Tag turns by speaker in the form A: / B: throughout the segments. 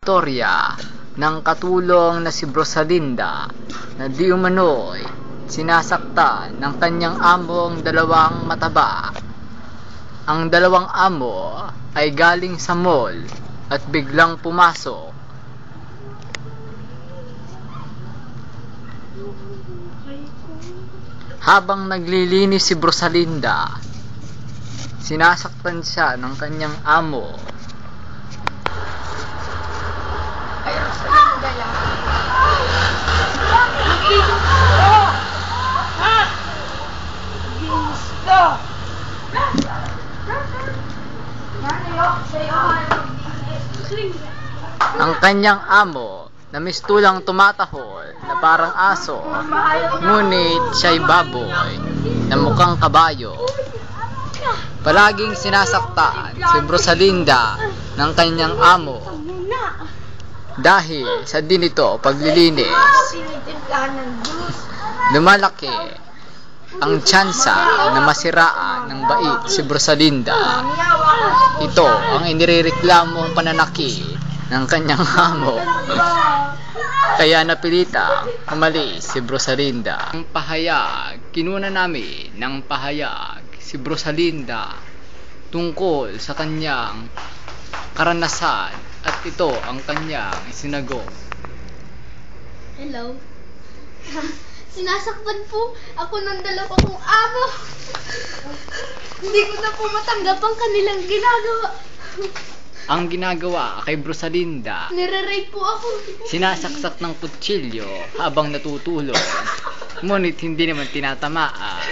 A: istorya ng katulong na si Brosalinda na di umano'y sinasaktan ng kanyang among dalawang mataba. Ang dalawang amo ay galing sa mall at biglang pumasok. Habang naglilinis si Brosalinda, sinasaktan siya ng kanyang amo.
B: Ay, Brosalinda lang. Ginis ka!
A: Ang kanyang amo na mistulang tumatahol na parang aso, ngunit siya'y baboy na mukhang kabayo. Palaging sinasaktan si Brosalinda ng kanyang amo dahil sa di nito paglilinis. Lumalaki ang tsansa na masiraan ng bait si Brosalinda. Ito ang inirereklamong pananakit ng kanyang amo. Kaya napilitang umalis si Brosalinda. Ang pahayag, kinuna namin ng pahayag si Brosalinda tungkol sa kanyang karanasan at ito ang kanyang isinagot.
C: Hello. Sinasaktan po ako ng dalawa kong amo. Hindi ko na po matanggap ang kanilang ginagawa.
A: Ang ginagawa kay Brosalinda,
C: Nire-rape po ako.
A: sinasaksak ng kutsilyo habang natutulog, ngunit hindi naman tinatamaan.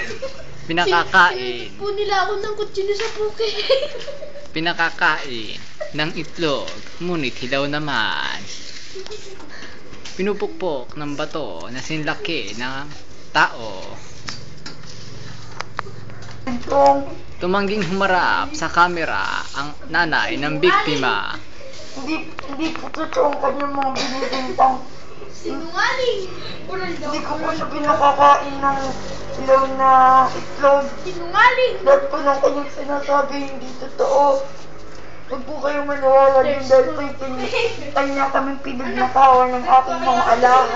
A: Pinakakain
C: Sinunod po nila ako ng kutsilyo sa puke.
A: Pinakakain ng itlog, ngunit hilaw naman. Pinupukpok ng bato na sinlaki ng tao. Tumangging humarap sa kamera ang nanay ng biktima.
B: Hindi po totoo ang kanyang mga binibintang.
C: Sinungaling.
B: Hindi ko po siya pinakakain ng ilaw na itlog.
C: Sinungaling.
B: Lahat po ng kanyang sinasabi hindi totoo. Huwag po kayong maniwala din dahil po yung kanya kaming pinagnakawan ng aking mga alaga.